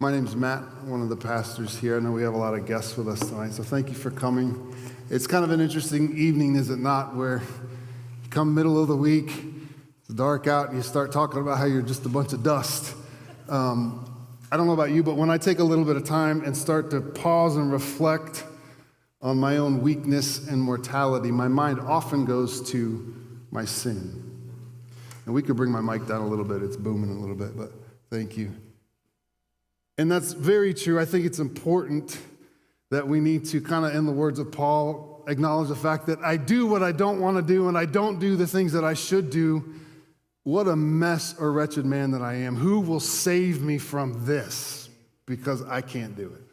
My name's Matt, one of the pastors here. I know we have a lot of guests with us tonight, so thank you for coming. It's kind of an interesting evening, is it not, where you come middle of the week, it's dark out, and you start talking about how you're just a bunch of dust. I don't know about you, but when I take a little bit of time and start to pause and reflect on my own weakness and mortality, my mind often goes to my sin. And we could bring my mic down a little bit. It's booming a little bit, but thank you. And that's very true. I think it's important that we need to kind of, in the words of Paul, acknowledge the fact that I do what I don't want to do and I don't do the things that I should do. What a mess or wretched man that I am. Who will save me from this? Because I can't do it.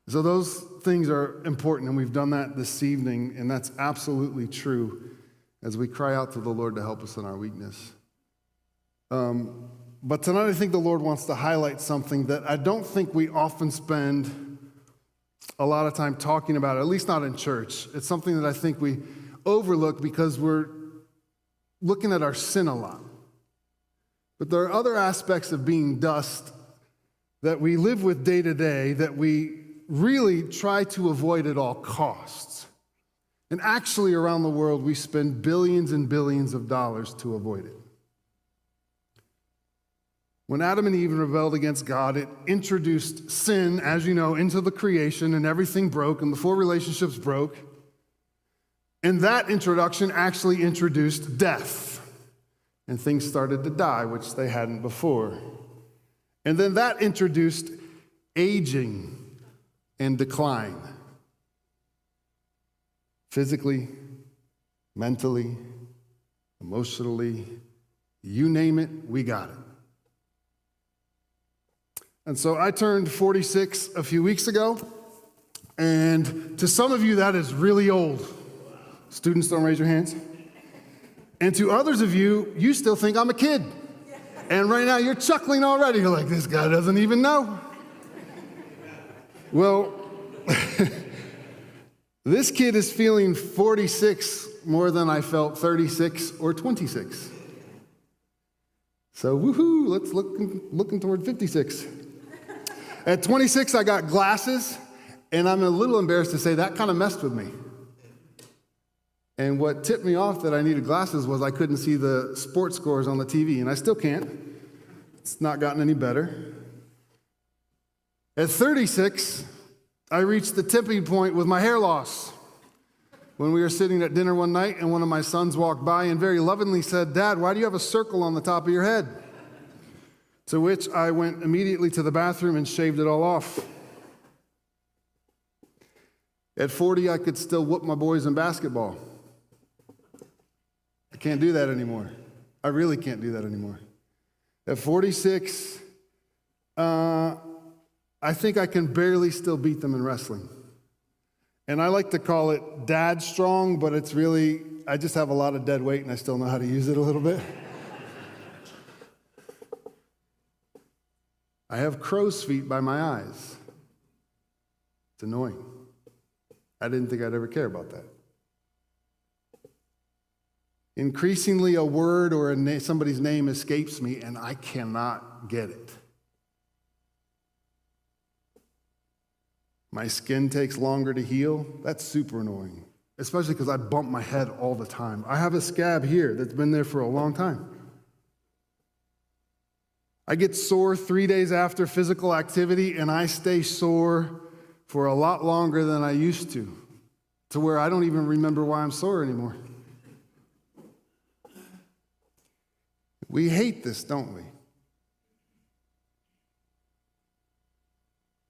So those things are important, and we've done that this evening, and that's absolutely true as we cry out to the Lord to help us in our weakness. But tonight I think the Lord wants to highlight something that I don't think we often spend a lot of time talking about, at least not in church. It's something that I think we overlook because we're looking at our sin a lot. But there are other aspects of being dust that we live with day to day that we really try to avoid at all costs. And actually around the world we spend billions and billions of dollars to avoid it. When Adam and Eve rebelled against God, it introduced sin, as you know, into the creation, and everything broke, and the four relationships broke. And that introduction actually introduced death, and things started to die, which they hadn't before. And then that introduced aging and decline. Physically, mentally, emotionally, you name it, we got it. And so I turned 46 a few weeks ago, and to some of you that is really old. Students, don't raise your hands. And to others of you, you still think I'm a kid. And right now you're chuckling already. You're like, this guy doesn't even know. Well, this kid is feeling 46 more than I felt 36 or 26. So woohoo, let's looking toward 56. At 26, I got glasses, and I'm a little embarrassed to say that kind of messed with me. And what tipped me off that I needed glasses was I couldn't see the sports scores on the TV, and I still can't. It's not gotten any better. At 36, I reached the tipping point with my hair loss. When we were sitting at dinner one night, and one of my sons walked by and very lovingly said, "Dad, why do you have a circle on the top of your head?" To which I went immediately to the bathroom and shaved it all off. At 40, I could still whoop my boys in basketball. I can't do that anymore. I really can't do that anymore. At 46, I think I can barely still beat them in wrestling. And I like to call it dad strong, but it's really, I just have a lot of dead weight and I still know how to use it a little bit. I have crow's feet by my eyes. It's annoying. I didn't think I'd ever care about that. Increasingly, a word or somebody's name escapes me, and I cannot get it. My skin takes longer to heal. That's super annoying, especially because I bump my head all the time. I have a scab here that's been there for a long time. I get sore 3 days after physical activity, and I stay sore for a lot longer than I used to where I don't even remember why I'm sore anymore. We hate this, don't we?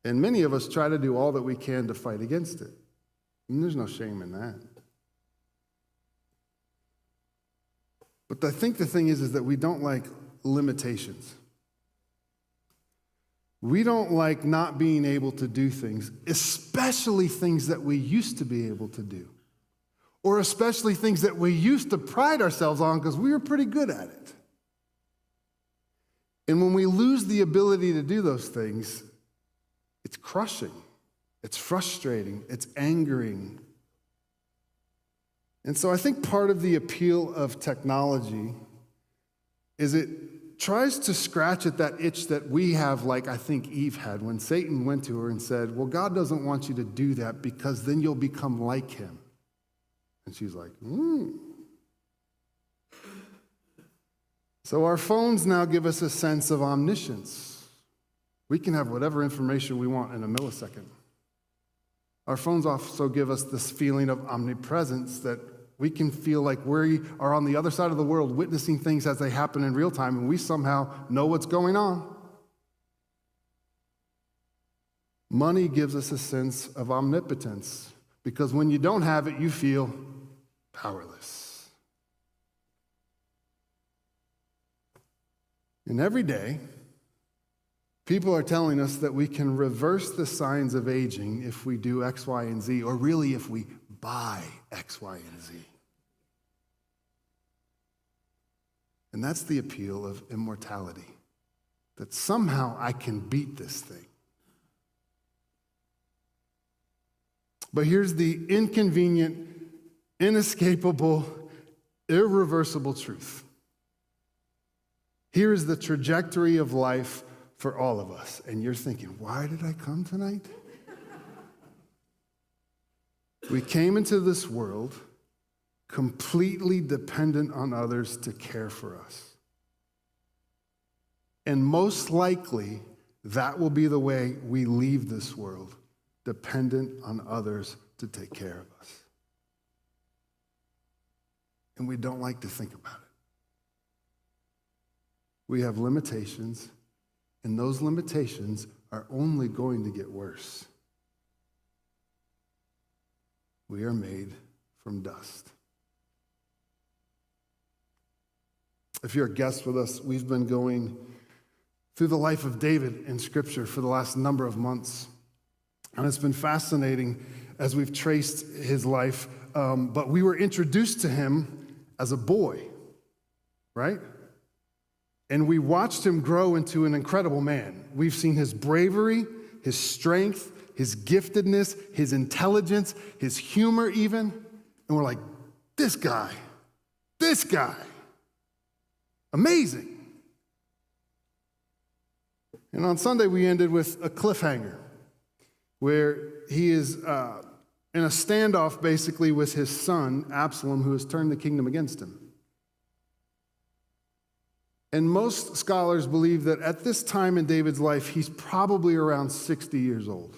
And many of us try to do all that we can to fight against it. And there's no shame in that. But I think the thing is that we don't like limitations. We don't like not being able to do things, especially things that we used to be able to do, or especially things that we used to pride ourselves on because we were pretty good at it. And when we lose the ability to do those things, it's crushing, it's frustrating, it's angering. And so I think part of the appeal of technology is it tries to scratch at that itch that we have, like I think Eve had when Satan went to her and said, well, God doesn't want you to do that because then you'll become like him. And she's like, So our phones now give us a sense of omniscience. We can have whatever information we want in a millisecond. Our phones also give us this feeling of omnipresence, that we can feel like we are on the other side of the world witnessing things as they happen in real time, and we somehow know what's going on. Money gives us a sense of omnipotence, because when you don't have it, you feel powerless. And every day, people are telling us that we can reverse the signs of aging if we do X, Y, and Z, or really if we buy X, Y, and Z. And that's the appeal of immortality, that somehow I can beat this thing. But here's the inconvenient, inescapable, irreversible truth. Here is the trajectory of life for all of us. And you're thinking, why did I come tonight? We came into this world completely dependent on others to care for us. And most likely, that will be the way we leave this world, dependent on others to take care of us. And we don't like to think about it. We have limitations, and those limitations are only going to get worse. We are made from dust. If you're a guest with us, we've been going through the life of David in Scripture for the last number of months. And it's been fascinating as we've traced his life. But we were introduced to him as a boy, right? And we watched him grow into an incredible man. We've seen his bravery, his strength, his giftedness, his intelligence, his humor even. And we're like, this guy, amazing. And on Sunday, we ended with a cliffhanger where he is in a standoff basically with his son, Absalom, who has turned the kingdom against him. And most scholars believe that at this time in David's life, he's probably around 60 years old.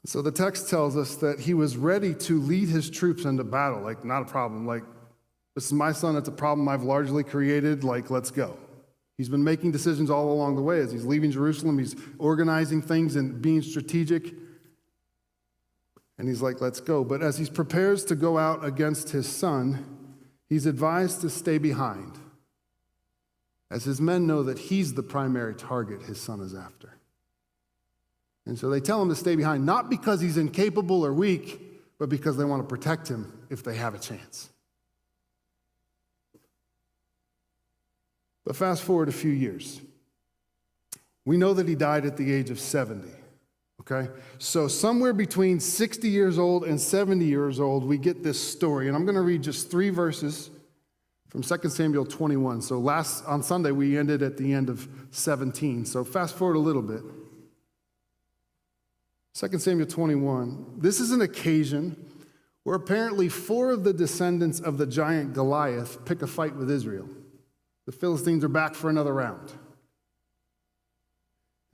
So the text tells us that he was ready to lead his troops into battle. Like, not a problem. Like, this is my son. It's a problem I've largely created. Like, let's go. He's been making decisions all along the way as he's leaving Jerusalem. He's organizing things and being strategic. And he's like, let's go. But as he prepares to go out against his son, he's advised to stay behind, as his men know that he's the primary target his son is after. And so they tell him to stay behind, not because he's incapable or weak, but because they want to protect him if they have a chance. But fast forward a few years. We know that he died at the age of 70, okay? So somewhere between 60 years old and 70 years old, we get this story. And I'm going to read just 3 verses from 2 Samuel 21. So on Sunday, we ended at the end of 17. So fast forward a little bit. 2 Samuel 21. This is an occasion where apparently 4 of the descendants of the giant Goliath pick a fight with Israel. The Philistines are back for another round.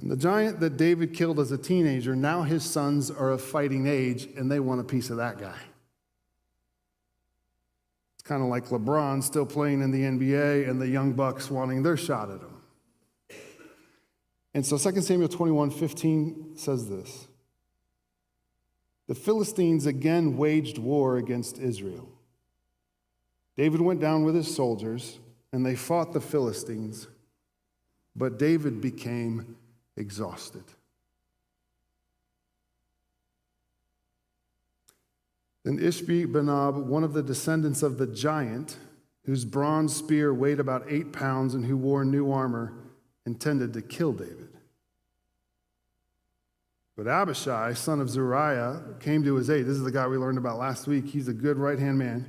And the giant that David killed as a teenager, now his sons are of fighting age, and they want a piece of that guy. It's kind of like LeBron still playing in the NBA and the young Bucks wanting their shot at him. And so 2 Samuel 21:15 says this. The Philistines again waged war against Israel. David went down with his soldiers, and they fought the Philistines, but David became exhausted. Then Ishbi-Benob, one of the descendants of the giant, whose bronze spear weighed about 8 pounds and who wore new armor, intended to kill David. But Abishai, son of Zeruiah, came to his aid. This is the guy we learned about last week. He's a good right-hand man.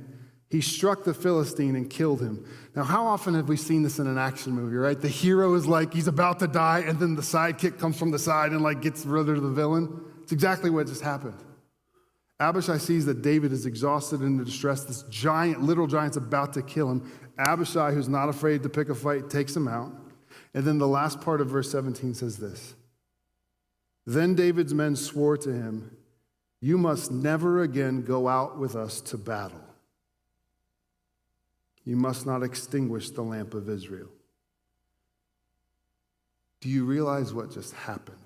He struck the Philistine and killed him. Now, how often have we seen this in an action movie, right? The hero is like, he's about to die, and then the sidekick comes from the side and like gets rid of the villain. It's exactly what just happened. Abishai sees that David is exhausted and in distress. This giant, little giant's about to kill him. Abishai, who's not afraid to pick a fight, takes him out. And then the last part of verse 17 says this. Then David's men swore to him, "You must never again go out with us to battle. You must not extinguish the lamp of Israel." Do you realize what just happened?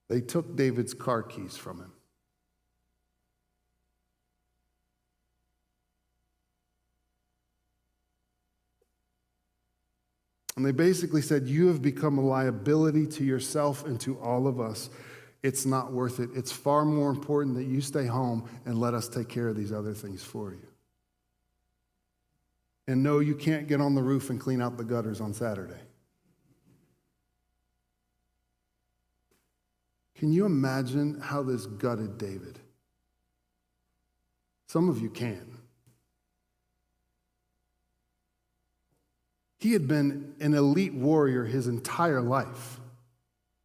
They took David's car keys from him. And they basically said, "You have become a liability to yourself and to all of us. It's not worth it. It's far more important that you stay home and let us take care of these other things for you. And no, you can't get on the roof and clean out the gutters on Saturday." Can you imagine how this gutted David? Some of you can. He had been an elite warrior his entire life.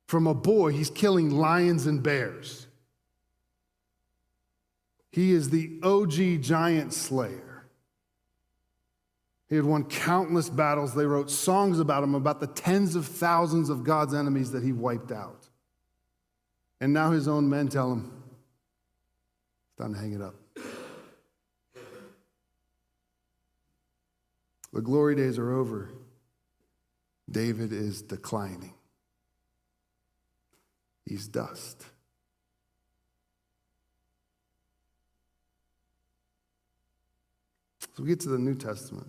From a boy, he's killing lions and bears. He is the OG giant slayer. He had won countless battles. They wrote songs about him, about the tens of thousands of God's enemies that he wiped out. And now his own men tell him, it's time to hang it up. The glory days are over. David is declining. He's dust. So we get to the New Testament.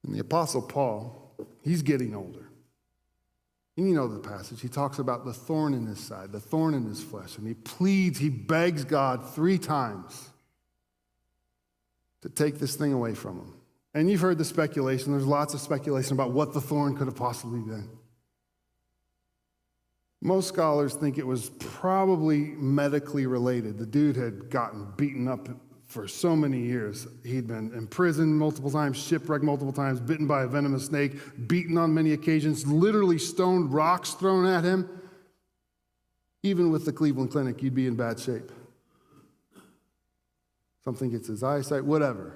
And the Apostle Paul, he's getting older. And you know the passage. He talks about the thorn in his side, the thorn in his flesh. And he pleads, he begs God 3 times to take this thing away from him. And you've heard the speculation. There's lots of speculation about what the thorn could have possibly been. Most scholars think it was probably medically related. The dude had gotten beaten up for so many years. He'd been imprisoned multiple times, shipwrecked multiple times, bitten by a venomous snake, beaten on many occasions, literally stoned, rocks thrown at him. Even with the Cleveland Clinic, you'd be in bad shape. Something gets his eyesight, whatever.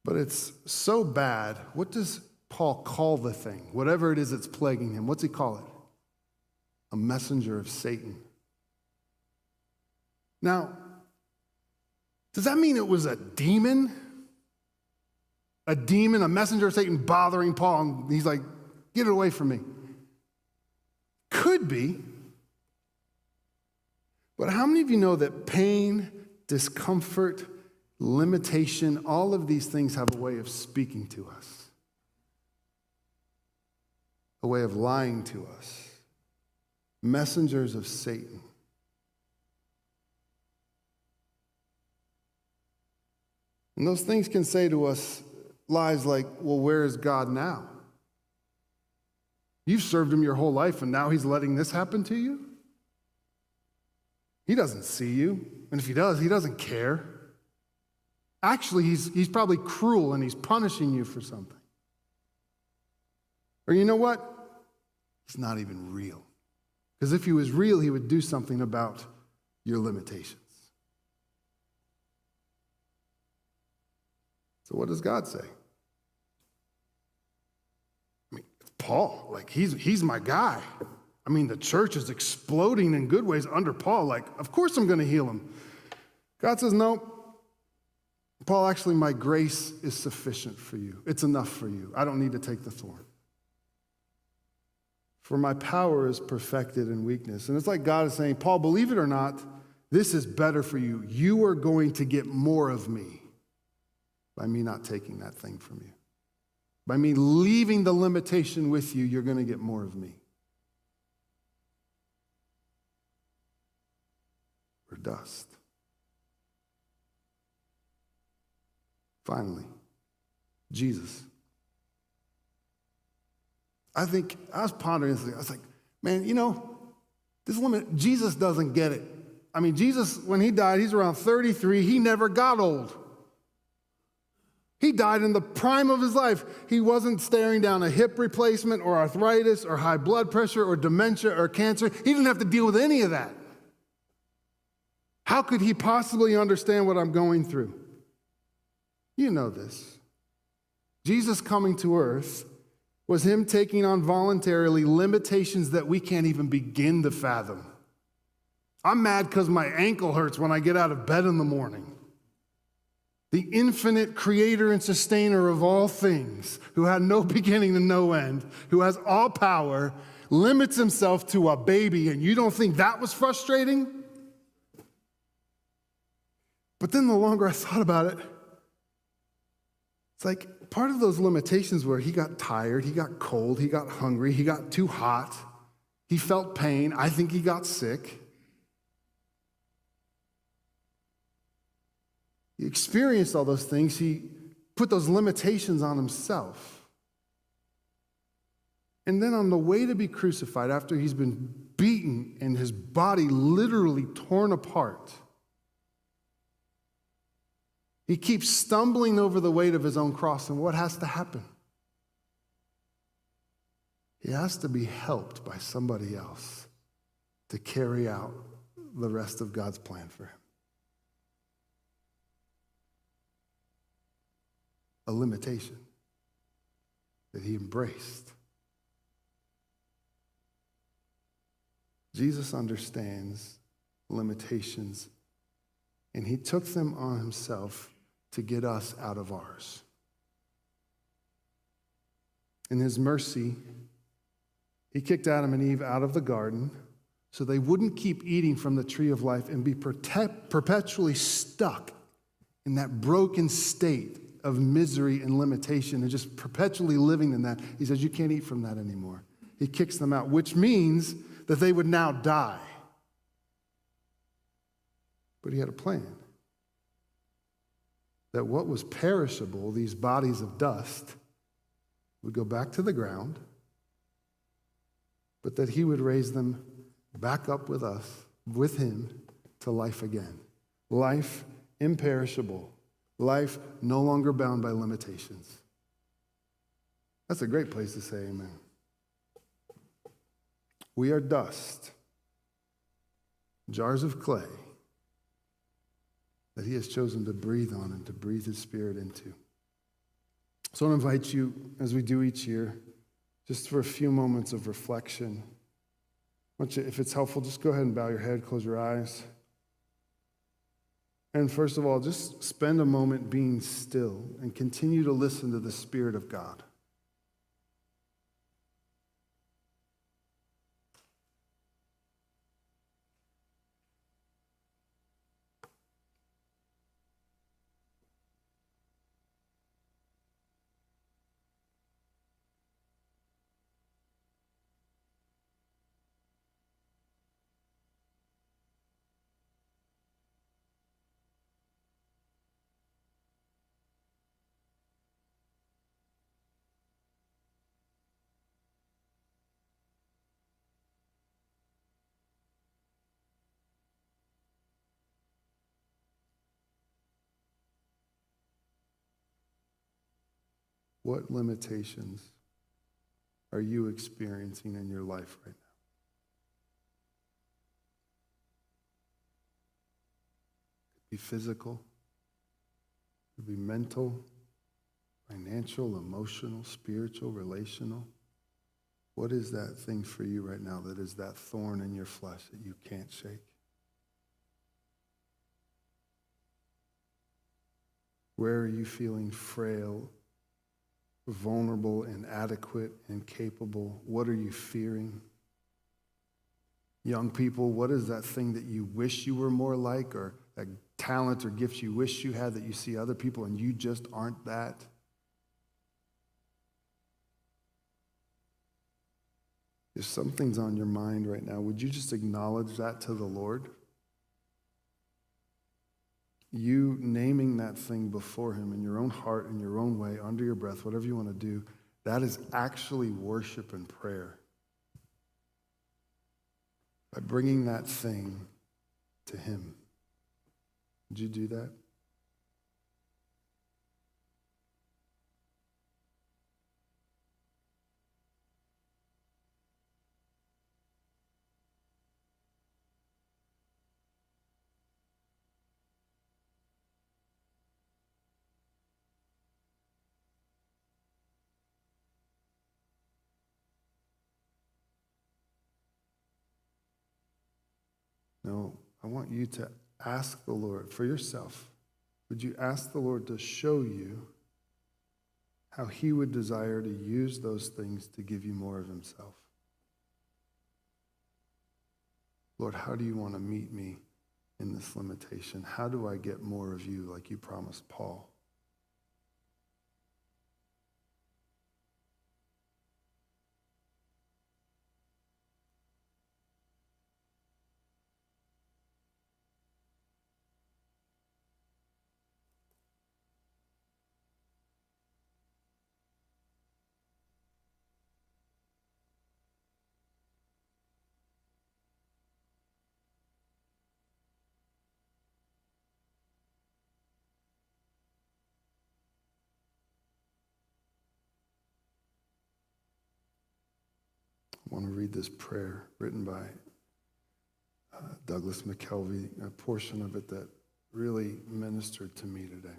But it's so bad. What does Paul call the thing? Whatever it is that's plaguing him, what's he call it? A messenger of Satan. Now, does that mean it was a demon? A demon, a messenger of Satan bothering Paul, and he's like, get it away from me. Could be. But how many of you know that pain, discomfort, limitation, all of these things have a way of speaking to us? A way of lying to us. Messengers of Satan. And those things can say to us lies like, well, where is God now? You've served him your whole life, and now he's letting this happen to you? He doesn't see you. And if he does, he doesn't care. Actually, he's probably cruel, and he's punishing you for something. Or you know what? He's not even real. Because if he was real, he would do something about your limitations. So what does God say? I mean, it's Paul. Like, he's my guy. I mean, the church is exploding in good ways under Paul. Like, of course I'm going to heal him. God says, no. Paul, actually, my grace is sufficient for you. It's enough for you. I don't need to take the thorn. For my power is perfected in weakness. And it's like God is saying, Paul, believe it or not, this is better for you. You are going to get more of me by me not taking that thing from you. By me leaving the limitation with you, you're going to get more of me. We're dust. Finally, Jesus. I was pondering this. I was like, man, Jesus doesn't get it. I mean, Jesus, when he died, he's around 33. He never got old. He died in the prime of his life. He wasn't staring down a hip replacement or arthritis or high blood pressure or dementia or cancer. He didn't have to deal with any of that. How could he possibly understand what I'm going through? You know this. Jesus coming to earth was him taking on voluntarily limitations that we can't even begin to fathom. I'm mad because my ankle hurts when I get out of bed in the morning. The infinite creator and sustainer of all things, who had no beginning and no end, who has all power, limits himself to a baby, and you don't think that was frustrating? But then the longer I thought about it, it's like part of those limitations were he got tired, he got cold, he got hungry, he got too hot, he felt pain, I think he got sick. He experienced all those things. He put those limitations on himself. And then on the way to be crucified, after he's been beaten and his body literally torn apart, he keeps stumbling over the weight of his own cross. And what has to happen? He has to be helped by somebody else to carry out the rest of God's plan for him. A limitation that he embraced. Jesus understands limitations, and he took them on himself to get us out of ours. In his mercy, he kicked Adam and Eve out of the garden so they wouldn't keep eating from the tree of life and be perpetually stuck in that broken state of misery and limitation and just perpetually living in that. He says, you can't eat from that anymore. He kicks them out, which means that they would now die. But he had a plan. That what was perishable, these bodies of dust, would go back to the ground, but that he would raise them back up with us, with him, to life again. Life imperishable. Life no longer bound by limitations. That's a great place to say amen. We are dust, jars of clay that he has chosen to breathe on and to breathe his spirit into. So I want to invite you, as we do each year, just for a few moments of reflection. I want you, if it's helpful, just go ahead and bow your head, close your eyes. And first of all, just spend a moment being still and continue to listen to the Spirit of God. What limitations are you experiencing in your life right now? It could be physical, it could be mental, financial, emotional, spiritual, relational. What is that thing for you right now that is that thorn in your flesh that you can't shake? Where are you feeling frail, vulnerable, inadequate, incapable? What are you fearing? Young people, what is that thing that you wish you were more like, or that talent or gift you wish you had that you see other people and you just aren't that? If something's on your mind right now, would you just acknowledge that to the Lord? You naming that thing before him in your own heart, in your own way, under your breath, whatever you want to do, that is actually worship and prayer. by bringing that thing to him. Would you do that? No, I want you to ask the Lord for yourself. Would you ask the Lord to show you how he would desire to use those things to give you more of himself? Lord, how do you want to meet me in this limitation? How do I get more of you like you promised Paul? I want to read this prayer written by Douglas McKelvey, a portion of it that really ministered to me today.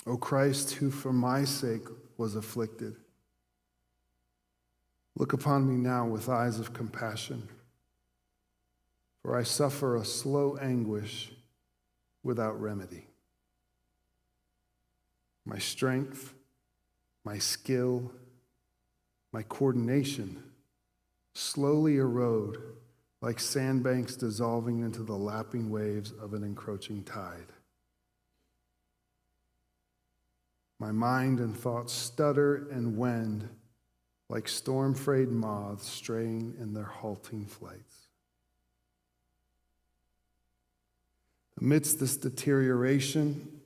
O Christ, who for my sake was afflicted, look upon me now with eyes of compassion, for I suffer a slow anguish without remedy. My strength, my skill, my coordination slowly erode like sandbanks dissolving into the lapping waves of an encroaching tide. My mind and thoughts stutter and wend like storm-frayed moths straying in their halting flights. Amidst this deterioration,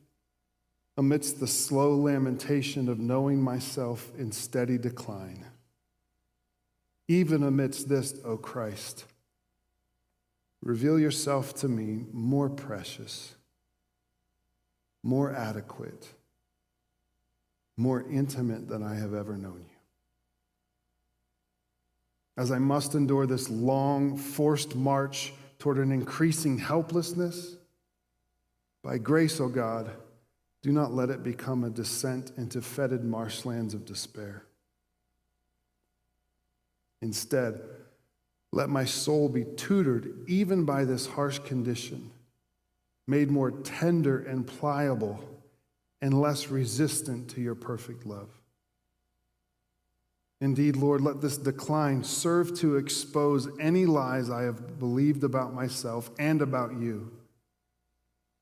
amidst the slow lamentation of knowing myself in steady decline, even amidst this, O Christ, reveal yourself to me more precious, more adequate, more intimate than I have ever known you. As I must endure this long, forced march toward an increasing helplessness, by grace, O God, do not let it become a descent into fetid marshlands of despair. Instead, let my soul be tutored even by this harsh condition, made more tender and pliable and less resistant to your perfect love. Indeed, Lord, let this decline serve to expose any lies I have believed about myself and about you,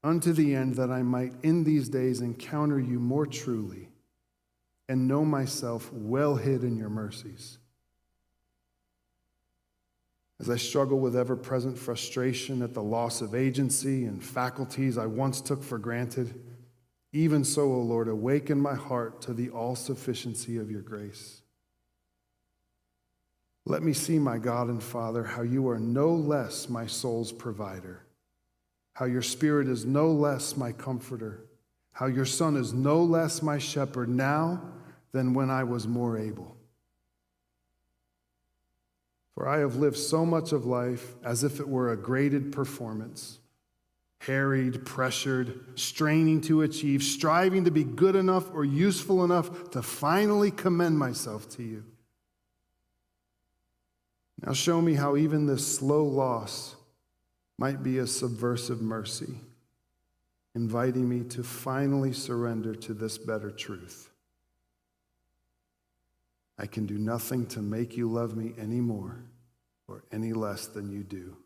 unto the end that I might in these days encounter you more truly and know myself well hid in your mercies. As I struggle with ever-present frustration at the loss of agency and faculties I once took for granted, even so, O Lord, awaken my heart to the all-sufficiency of your grace. Let me see, my God and Father, how you are no less my soul's provider, how your Spirit is no less my comforter, how your Son is no less my shepherd now than when I was more able. For I have lived so much of life as if it were a graded performance, harried, pressured, straining to achieve, striving to be good enough or useful enough to finally commend myself to you. Now show me how even this slow loss might be a subversive mercy, inviting me to finally surrender to this better truth. I can do nothing to make you love me any more or any less than you do,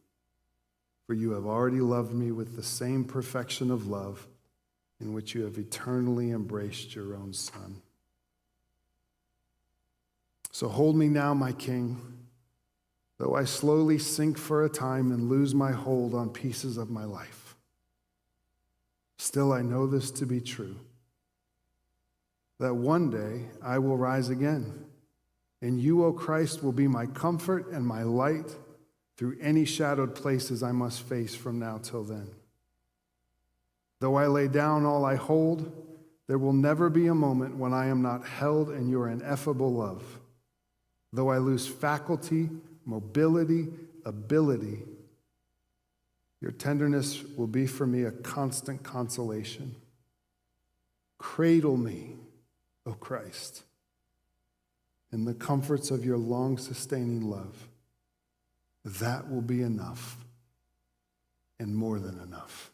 for you have already loved me with the same perfection of love in which you have eternally embraced your own Son. So hold me now, my King, though I slowly sink for a time and lose my hold on pieces of my life. Still, I know this to be true, that one day I will rise again, And you, O Christ, will be my comfort and my light through any shadowed places I must face from now till then. Though I lay down all I hold, there will never be a moment when I am not held in your ineffable love. Though I lose faculty, mobility, ability, your tenderness will be for me a constant consolation. Cradle me, O Christ, in the comforts of your long-sustaining love. That will be enough and more than enough.